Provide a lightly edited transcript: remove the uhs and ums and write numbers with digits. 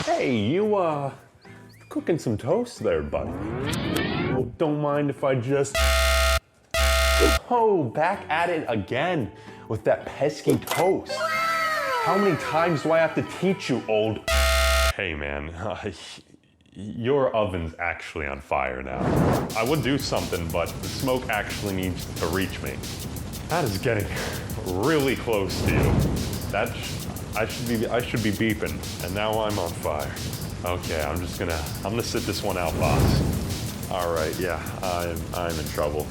Hey, you, cooking some toast there, buddy. Don't mind if I just... Oh, back at it again with that pesky toast. How many times do I have to teach you, old... Hey, man, your oven's actually on fire now. I would do something, but the smoke actually needs to reach me. That is getting really close to you. I should be beeping, and now I'm on fire. Okay, I'm gonna sit this one out, boss. All right, yeah, I'm in trouble.